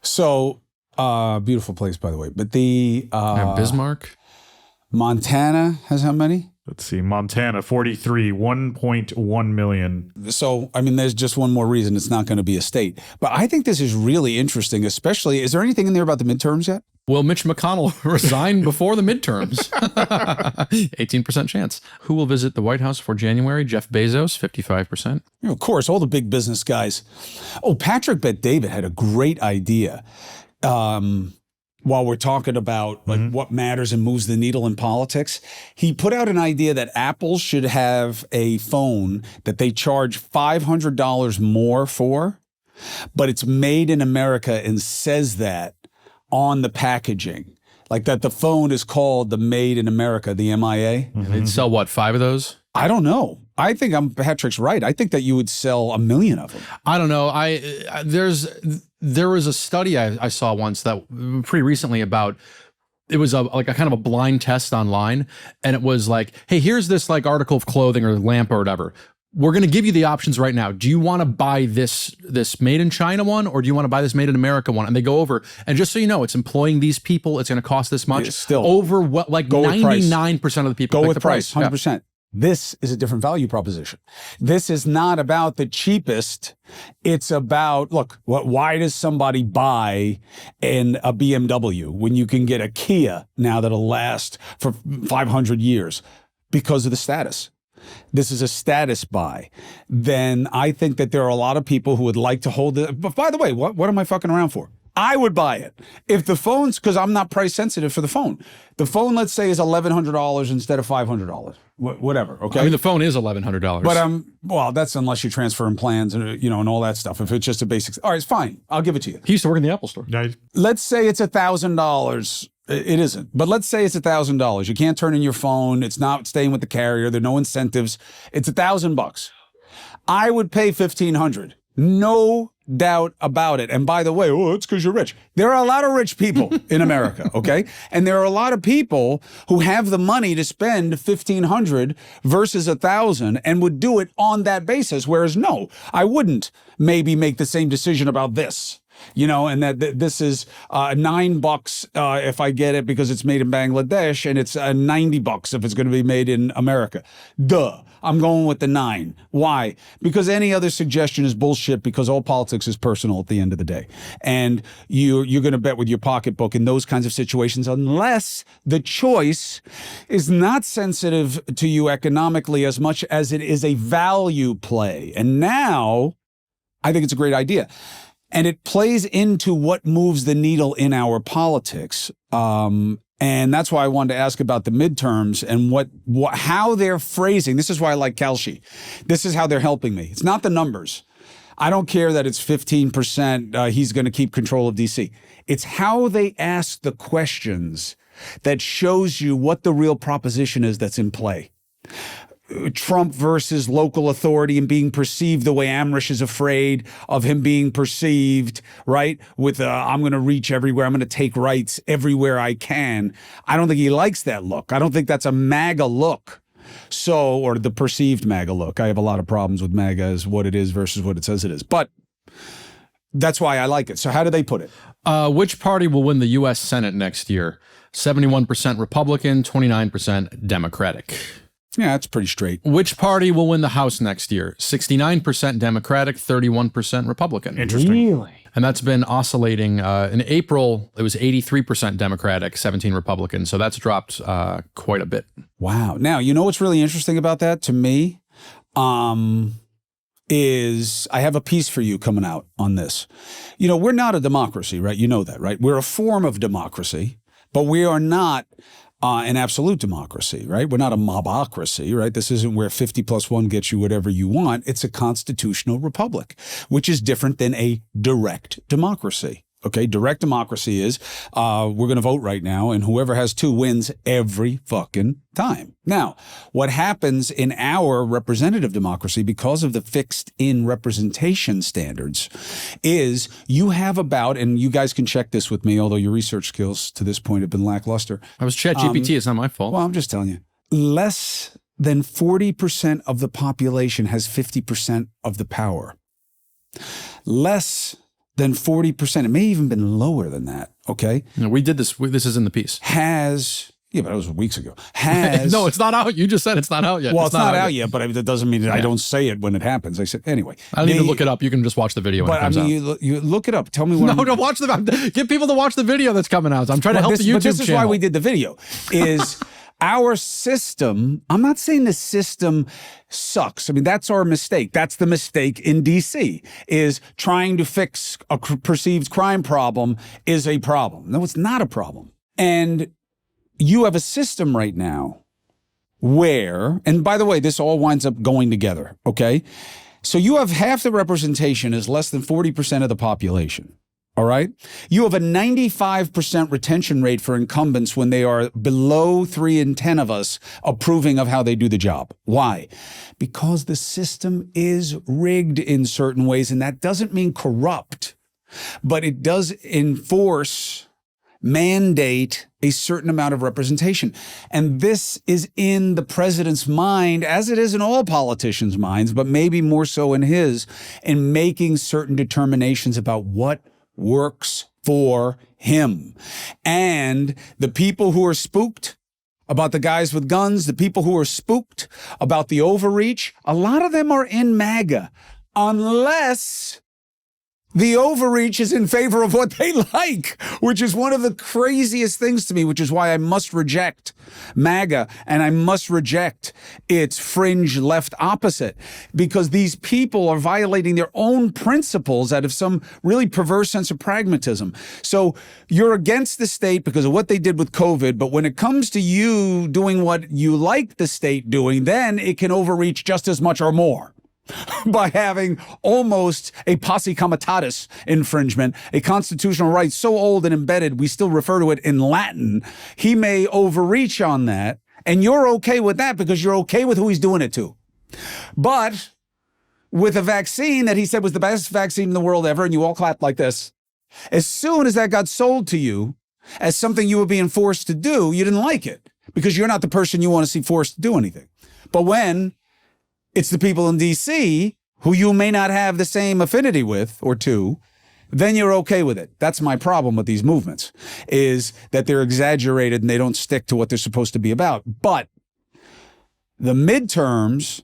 So, beautiful place, by the way. But the Bismarck, Montana has how many? Let's see, Montana 43, 1.1 million. So, I mean, there's just one more reason it's not going to be a state. But I think this is really interesting, especially, is there anything in there about the midterms yet? Well, Mitch McConnell resigned before the midterms. 18% chance. Who will visit the White House for January? Jeff Bezos, 55%. Of course, all the big business guys. Oh, Patrick Bet-David had a great idea. While we're talking about what matters and moves the needle in politics, he put out an idea that Apple should have a phone that they charge $500 more for, but it's made in America and says that on the packaging. Like that the phone is called the Made in America, the MIA. They'd sell, 5 of those? I don't know. I think Patrick's right. I think that you would sell 1 million of them. I don't know. There was a study I saw once that pretty recently about, it was a kind of a blind test online. And it was like, hey, here's this article of clothing or lamp or whatever. we're going to give you the options right now. Do you want to buy this made in China one, or do you want to buy this made in America one? And they go over, and just so you know, it's employing these people. It's going to cost this much. Still, over what, like 99% of the people go pick with the price, 100%. Yeah. This is a different value proposition. This is not about the cheapest. It's about, look, why does somebody buy a BMW when you can get a Kia now that'll last for 500 years? Because of the status. This is a status buy. Then I think that there are a lot of people who would like to hold it. But by the way, what am I fucking around for? I would buy it. If the phone's, because I'm not price sensitive for the phone. The phone, let's say, is $1,100 instead of $500. Whatever, okay? I mean, the phone is $1,100. But well, that's unless you're transferring plans and, and all that stuff. If it's just a basic, all right, it's fine. I'll give it to you. He used to work in the Apple store. Let's say it's $1,000. It isn't, but let's say it's $1,000. You can't turn in your phone. It's not staying with the carrier. There are no incentives. It's $1,000. I would pay $1,500. No doubt about it. And by the way, it's because you're rich. There are a lot of rich people in America, okay? And there are a lot of people who have the money to spend $1,500 versus $1,000 and would do it on that basis. Whereas no, I wouldn't maybe make the same decision about this. And that this is $9 if I get it because it's made in Bangladesh, and it's $90 if it's going to be made in America. Duh. I'm going with the 9. Why? Because any other suggestion is bullshit, because all politics is personal at the end of the day. And you're going to bet with your pocketbook in those kinds of situations unless the choice is not sensitive to you economically as much as it is a value play. And now I think it's a great idea. And it plays into what moves the needle in our politics. And that's why I wanted to ask about the midterms and how they're phrasing. This is why I like Kalshi. This is how they're helping me. It's not the numbers. I don't care that it's 15%. He's going to keep control of DC. It's how they ask the questions that shows you what the real proposition is that's in play. Trump versus local authority and being perceived the way Amrish is afraid of him being perceived, right? With I'm going to reach everywhere. I'm going to take rights everywhere I can. I don't think he likes that look. I don't think that's a MAGA look. Or the perceived MAGA look. I have a lot of problems with MAGA as what it is versus what it says it is. But that's why I like it. So how do they put it? Which party will win the U.S. Senate next year? 71% Republican, 29% Democratic. Yeah, that's pretty straight. Which party will win the House next year? 69% Democratic, 31% Republican. Interesting. Really? And that's been oscillating. In April, it was 83% Democratic, 17 Republican. So that's dropped quite a bit. Wow. Now, you know what's really interesting about that to me? Is I have a piece for you coming out on this. We're not a democracy, right? You know that, right? We're a form of democracy, but we are not an absolute democracy, right? We're not a mobocracy, right? This isn't where 50 plus 1 gets you whatever you want. It's a constitutional republic, which is different than a direct democracy. Okay, direct democracy is we're going to vote right now, and whoever has 2 wins every fucking time. Now, what happens in our representative democracy, because of the fixed-in representation standards, is you have about, and you guys can check this with me, although your research skills to this point have been lackluster. I was ChatGPT. It's not my fault. Well, I'm just telling you. Less than 40% of the population has 50% of the power. Less than 40%. It may even been lower than that. Okay. No, we did this. This is in the piece. Yeah, but that was weeks ago. No, it's not out. You just said it's not out yet. Well, it's not out yet, but that doesn't mean that I don't say it when it happens. I said, anyway. I don't even look it up. You can just watch the video when it comes out. You look it up. Tell me what. No, watch get people to watch the video that's coming out. I'm trying to help the YouTube channel. But this is why we did the video, is our system, I'm not saying the system sucks. I mean, that's our mistake. That's the mistake in DC, is trying to fix a perceived crime problem is a problem. No, it's not a problem. And you have a system right now where, and by the way, this all winds up going together, okay? So you have half the representation is less than 40% of the population. All right. You have a 95% retention rate for incumbents when they are below 3 in 10 of us approving of how they do the job. Why? Because the system is rigged in certain ways, and that doesn't mean corrupt, but it does enforce mandate a certain amount of representation. And this is in the president's mind, as it is in all politicians' minds, but maybe more so in his, in making certain determinations about what works for him. And the people who are spooked about the guys with guns, the people who are spooked about the overreach, a lot of them are in MAGA, unless the overreach is in favor of what they like, which is one of the craziest things to me, which is why I must reject MAGA and I must reject its fringe left opposite, because these people are violating their own principles out of some really perverse sense of pragmatism. So you're against the state because of what they did with COVID, but when it comes to you doing what you like the state doing, then it can overreach just as much or more. By having almost a posse comitatus infringement, a constitutional right so old and embedded, we still refer to it in Latin. He may overreach on that, and you're okay with that because you're okay with who he's doing it to. But with a vaccine that he said was the best vaccine in the world ever, and you all clapped like this, as soon as that got sold to you as something you were being forced to do, you didn't like it because you're not the person you want to see forced to do anything. But when it's the people in D.C. who you may not have the same affinity with or to, then you're okay with it. That's my problem with these movements, is that they're exaggerated and they don't stick to what they're supposed to be about. But the midterms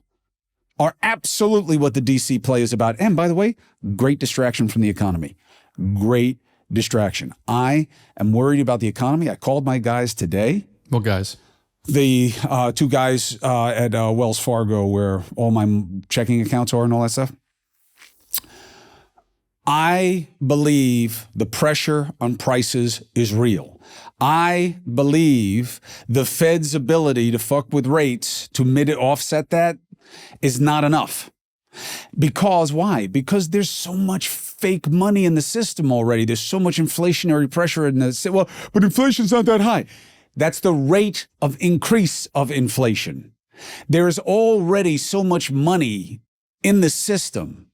are absolutely what the D.C. play is about. And by the way, great distraction from the economy. Great distraction. I am worried about the economy. I called my guys today. What guys? The two guys at Wells Fargo, where all my checking accounts are and all that stuff. I believe the pressure on prices is real. I believe the Fed's ability to fuck with rates to offset that is not enough. Because why? Because there's so much fake money in the system already. There's so much inflationary pressure in the system. Well, but inflation's not that high. That's the rate of increase of inflation. There is already so much money in the system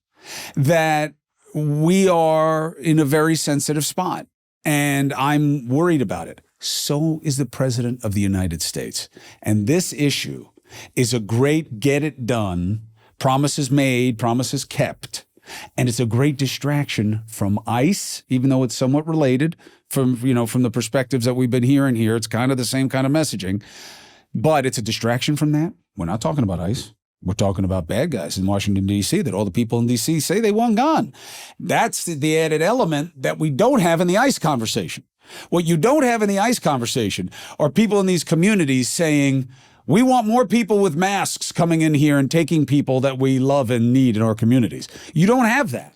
that we are in a very sensitive spot. And I'm worried about it. So is the President of the United States. And this issue is a great get it done, promises made, promises kept. And it's a great distraction from ICE, even though it's somewhat related from the perspectives that we've been hearing here. It's kind of the same kind of messaging, but it's a distraction from that. We're not talking about ICE. We're talking about bad guys in Washington, D.C. that all the people in D.C. say they want gone. That's the added element that we don't have in the ICE conversation. What you don't have in the ICE conversation are people in these communities saying, we want more people with masks coming in here and taking people that we love and need in our communities. You don't have that.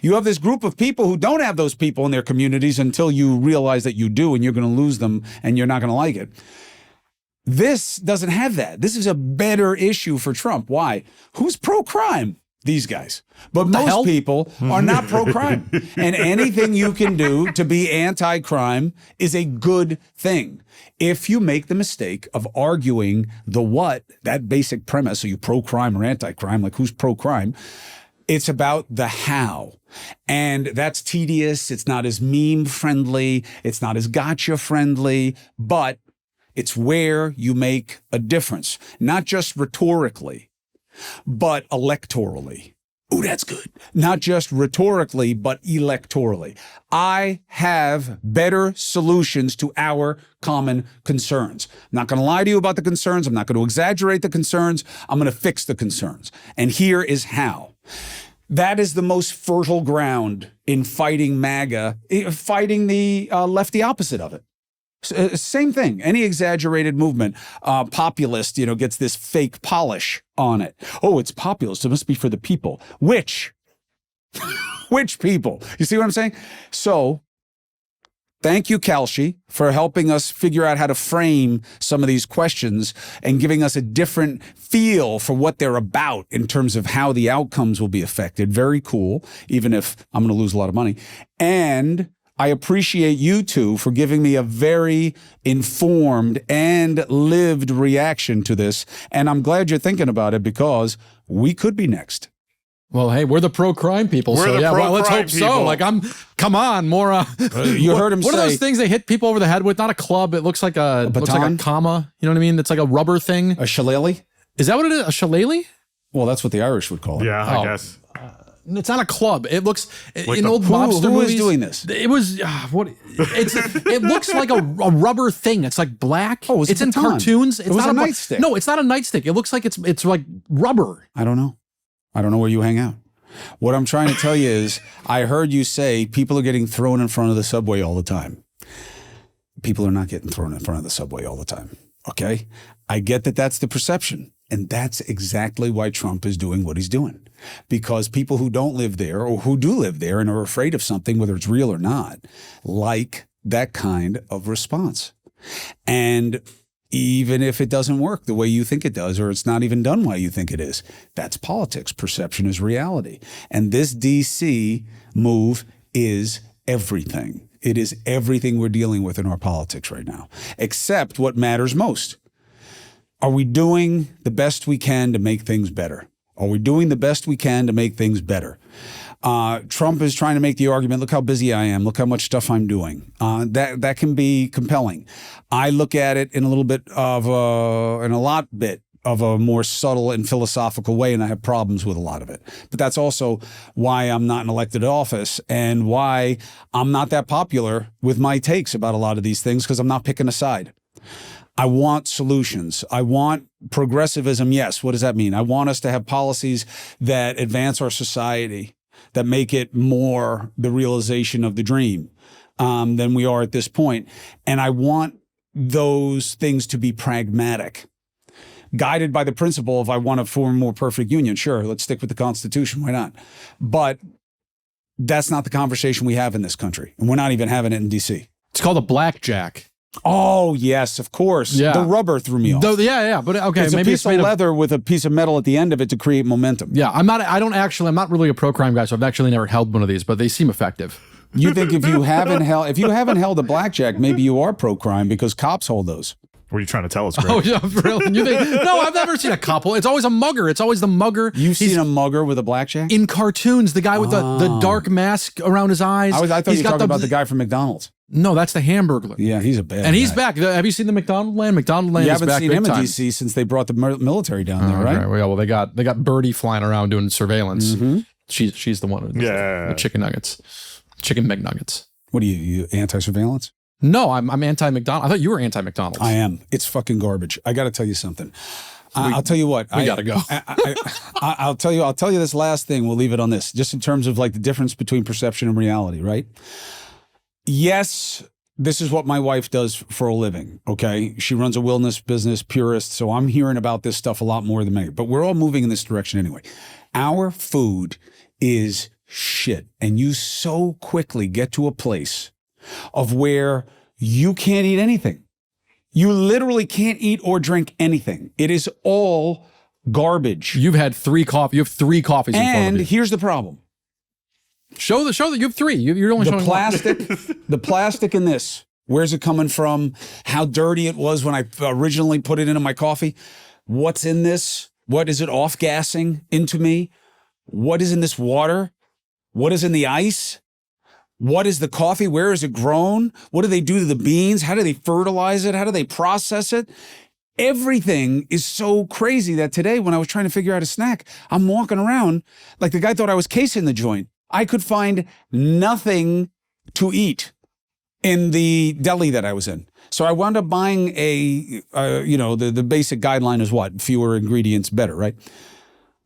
You have this group of people who don't have those people in their communities until you realize that you do, and you're going to lose them and you're not going to like it. This doesn't have that. This is a better issue for Trump. Why? Who's pro-crime? These guys. But most people are not pro-crime. And anything you can do to be anti-crime is a good thing. If you make the mistake of arguing the what, that basic premise, are you pro-crime or anti-crime, like who's pro-crime? It's about the how. And that's tedious. It's not as meme friendly. It's not as gotcha friendly, but it's where you make a difference, not just rhetorically, but electorally. Ooh, that's good. Not just rhetorically, but electorally. I have better solutions to our common concerns. I'm not going to lie to you about the concerns. I'm not going to exaggerate the concerns. I'm going to fix the concerns. And here is how. That is the most fertile ground in fighting MAGA, fighting the lefty opposite of it. Same thing. Any exaggerated movement, populist, gets this fake polish on it. Oh, it's populist. It must be for the people. Which people? You see what I'm saying? So thank you, Kalshi, for helping us figure out how to frame some of these questions and giving us a different feel for what they're about in terms of how the outcomes will be affected. Very cool, even if I'm going to lose a lot of money. And I appreciate you two for giving me a very informed and lived reaction to this. And I'm glad you're thinking about it because we could be next. Well, hey, we're the pro-crime people, We're so the yeah, well, let's pro-crime hope so. people. Like, come on, more. You heard him What say, are those things they hit people over the head with? Not a club. It looks like a baton? comma. You know what I mean? It's like a rubber thing. a shillelagh? Is that what it is? A shillelagh? Well, that's what the Irish would call it. Yeah, I guess. It's not a club. It looks in the- old mobster who movies. is doing this? It was what? It looks like a rubber thing. It's like black. Oh, it's a in baton. cartoons. It's It was not a bu- nightstick. No, it's not a nightstick. It looks like it's like rubber. I don't know. I don't know where you hang out. What I'm trying to tell you is, I heard you say people are getting thrown in front of the subway all the time. People are not getting thrown in front of the subway all the time. Okay? I get that that's the perception. And that's exactly why Trump is doing what he's doing. Because people who don't live there or who do live there and are afraid of something, whether it's real or not, like that kind of response. And even if it doesn't work the way you think it does, or it's not even done why you think it is, that's politics. Perception is reality. And this DC move is everything. It is everything we're dealing with in our politics right now, except what matters most. Are we doing the best we can to make things better? Are we doing the best we can to make things better? Trump is trying to make the argument, look how busy I am, look how much stuff I'm doing. That can be compelling. I look at it in a little bit of a more subtle and philosophical way, and I have problems with a lot of it. But that's also why I'm not in elected office and why I'm not that popular with my takes about a lot of these things, because I'm not picking a side. I want solutions. I want progressivism. Yes. What does that mean? I want us to have policies that advance our society, that make it more the realization of the dream than we are at this point. And I want those things to be pragmatic, guided by the principle of I want to form a more perfect union. Sure, let's stick with the Constitution. Why not? But that's not the conversation we have in this country. And we're not even having it in D.C. It's called a blackjack. Oh, yes, of course. Yeah. The rubber threw me off. Yeah. But okay, It's maybe a it's piece of made of leather with a piece of metal at the end of it to create momentum. Yeah, I'm not really a pro-crime guy, so I've actually never held one of these, but they seem effective. You think if you haven't held a blackjack, maybe you are pro-crime because cops hold those. What are you trying to tell us, Greg? Oh, yeah, really? You think? No, I've never seen a couple. It's always a mugger. It's always the mugger. You've seen a mugger with a blackjack? In cartoons, the guy with the dark mask around his eyes. I thought you were talking about the guy from McDonald's. No, that's the Hamburglar. Yeah, he's a bad And he's guy. back. Have you seen the McDonald Land? McDonald Land You is haven't back seen big him in time. D.C. since they brought the military down there, right? Okay, well, they got Birdie flying around doing surveillance. Mm-hmm. She's the one. Yeah. The chicken nuggets, chicken McNuggets. What are you anti-surveillance? No, I'm anti-McDonald. I thought you were anti-McDonald's. I am. It's fucking garbage. I got to tell you something. I'll tell you what. We got to go. I'll tell you this last thing. We'll leave it on this, just in terms of like the difference between perception and reality, right? Yes, this is what my wife does for a living, okay? She runs a wellness business, Purist, so I'm hearing about this stuff a lot more than me. But we're all moving in this direction anyway. Our food is shit, and you so quickly get to a place of where you can't eat anything. You literally can't eat or drink anything. It is all garbage. You've had 3 coffees. You have 3 coffees in front And of you. here's the problem. Show that you have 3. You're only The showing plastic, the plastic in this, where's it coming from? How dirty it was when I originally put it into my coffee. What's in this? What is it off-gassing into me? What is in this water? What is in the ice? What is the coffee? Where is it grown? What do they do to the beans? How do they fertilize it? How do they process it? Everything is so crazy that today, when I was trying to figure out a snack, I'm walking around like the guy thought I was casing the joint. I could find nothing to eat in the deli that I was in. So I wound up buying the basic guideline is what? Fewer ingredients, better, right?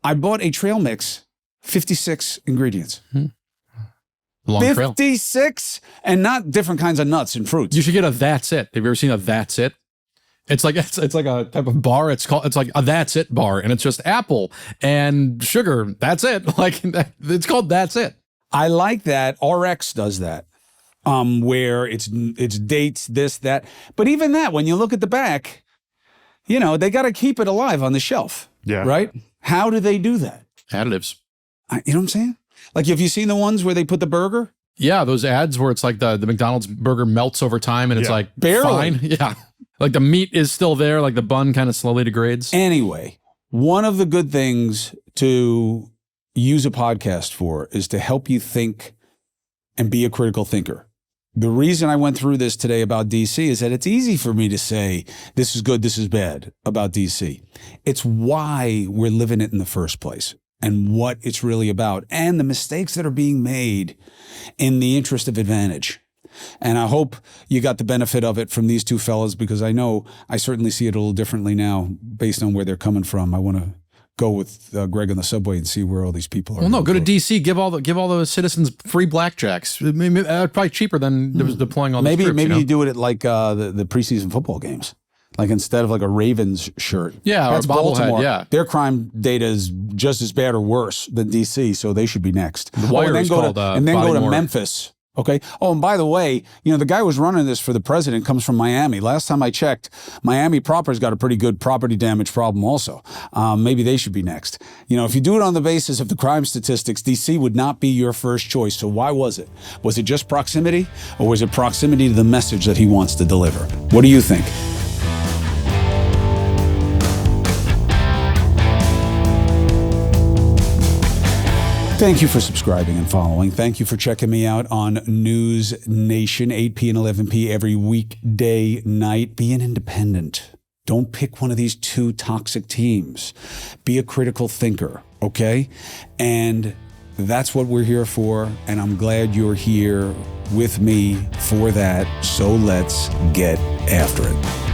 I bought a trail mix, 56 ingredients. long trail. 56, and not different kinds of nuts and fruits. You should get a That's It. Have you ever seen a That's It? It's like a type of bar. It's like a That's It bar, and it's just apple and sugar. That's it. Like it's called That's It. I like that. RX does that, where it's dates, this, that. But even that, when you look at the back, they got to keep it alive on the shelf. Yeah. Right? How do they do that? Additives. You know what I'm saying? Like, have you seen the ones where they put the burger? Yeah, those ads where it's like the McDonald's burger melts over time and it's like Barely. fine. Yeah. Like the meat is still there, like the bun kind of slowly degrades. Anyway, one of the good things to use a podcast for is to help you think and be a critical thinker. The reason I went through this today about DC is that it's easy for me to say, this is good, this is bad about DC. It's why we're living it in the first place and what it's really about and the mistakes that are being made in the interest of advantage. And I hope you got the benefit of it from these two fellas, because I know I certainly see it a little differently now based on where they're coming from. I want to go with Greg on the subway and see where all these people are. Well, no, go to DC, give all the citizens free blackjacks. Probably cheaper than deploying all these troops. Maybe you do it at like the preseason football games. Like instead of like a Ravens shirt. Yeah, that's or bobblehead, Baltimore. yeah. Their crime data is just as bad or worse than DC, so they should be next. The Wire is called and then go to Baltimore. Memphis. Okay. Oh, and by the way, the guy who was running this for the president comes from Miami. Last time I checked, Miami proper's got a pretty good property damage problem also. Maybe they should be next. If you do it on the basis of the crime statistics, DC would not be your first choice. So why was it? Was it just proximity, or was it proximity to the message that he wants to deliver? What do you think? Thank you for subscribing and following. Thank you for checking me out on News Nation, 8 p and 11 p every weekday night. Be an independent. Don't pick one of these two toxic teams. Be a critical thinker, okay? And that's what we're here for, and I'm glad you're here with me for that. So let's get after it.